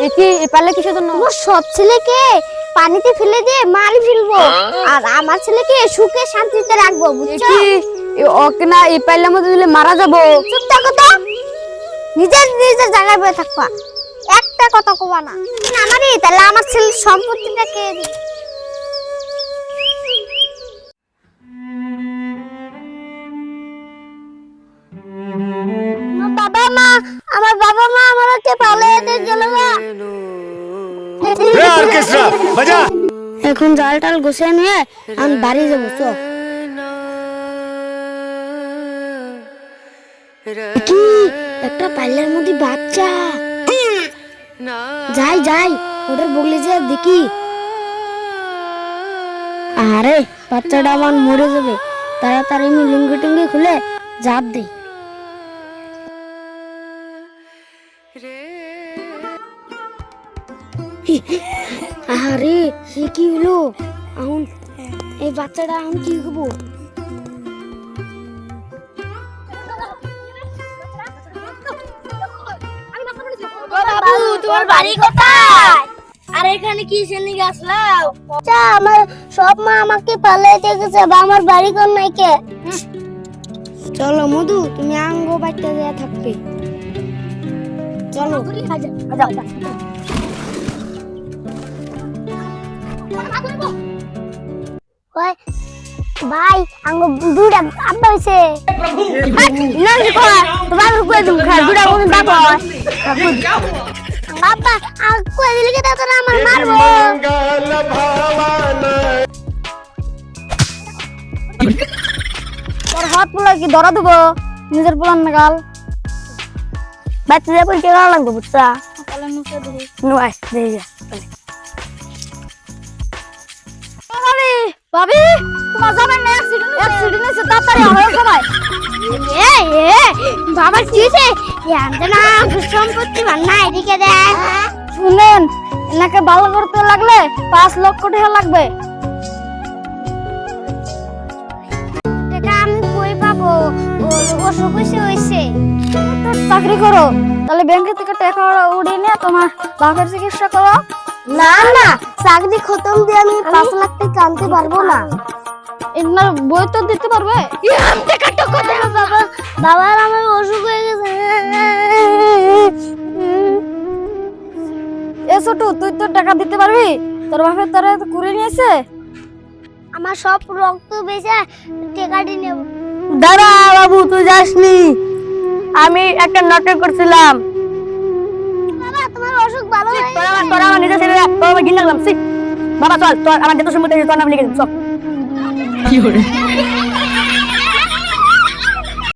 একি এ পারলে কিসের জন্য? তোমার সব ছেলেকে পানিতে ফেলে দিয়ে মারি ফেলবো, আর আমার ছেলেকে সুখে শান্তিতে রাখবো, বুঝছো? একি ওকে না এ পারলে মধ্যে দিলে মারা যাবো। চুপ থাকো তো, নিজের নিজের জায়গায় বসে থাকবা, একটা কথা কবা না। আমারই তাহলে আমার ছেলের সম্পত্তিটা কে দিবে? আমার বাবা মা আমাকে পালিয়ে দিয়ে গেল না। অর্কেস্ট্রা বাজা। এখন জাল টাল গুছিয়ে নিয়ে আমি বাড়ি যাবো। তো কি একটা পাল্লার মধ্যে বাচ্চা, যাই যাই ওটার বগলে যে দেখি। আরে বাচ্চাটা আমার মরে যাবে, তাড়াতাড়ি আমি লুঙ্গি টুঙ্গি খুলে জাপ দিই। আরে সে কি হলো? এখন এই বাচ্চাটা এখন কি করবো? বাবু তোমার বাড়ি কোথায়? আর এখানে কি জেনে আসলাও? আচ্ছা আমার সব মা আমাকে পালিয়ে গেছে, বা আমার বাড়ি কোন নাই কে? চলো মধু, তুমি আঙ্গ বাইতে যা থাকবে, চলো। ওই ভাই আঙ্গ দুইটা আব্বা হইছে। না কি কয় তোমার কই তুমি খা দুইটা কোন বাবা বাবা আ কই দিলি কে তো আমার মারবো। তোর হাত পোলা কি ধরা দেবো? নিজের পোলার নাগাল বাচ্চা যাবো কে গাল লাগবে, বুঝছা? তাহলে মুখে ধরি নয় দেই যা। আরে ভাবি তোমার জামাই না অ্যাক্সিডেন্ট হয়েছে, তাড়াতাড়ি আয় সবাই। এ এ বাবা কিছে জানতে না সম্পত্তি ভান্না এদিকে দেখ। শুনেন, এনাকে ভালো করতে লাগলে 5 লক্ষ টাকা লাগবে। টাকা আমি কই পাবো? অসুখ হইছে। তুমি তো চাকরি করো, তাহলে ব্যাংক থেকে টাকা উঠিয়ে নিয়ে তোমার বাপের চিকিৎসা করো। না না, চাকরি খতম দিয়ে আমি 5 লাখ টাকা আনতে পারবো না। এনার বই তো দিতে পারবে? বাবা বাবার আমার অসুখ হয়ে গেছে। এ ছোট, তুই তো টাকা দিতে পারবি? তোর বাপের তোরা তো করে নিয়েছে। আমার সব রক্ত বেঁচে টাকাটি নেব। দাঁড়া বাবু, তুই যাসনি, আমি একটা নাটক করছিলাম। বাবা তোমার অসুখ ভালো হয়ে গেছে। তোরা আমার নিজের ছেলে, তোর আমার ঘিন লাগলাম। বাবা চল, তোর আমার যত সম্মতি তোর নাম লিখে দিন, চল।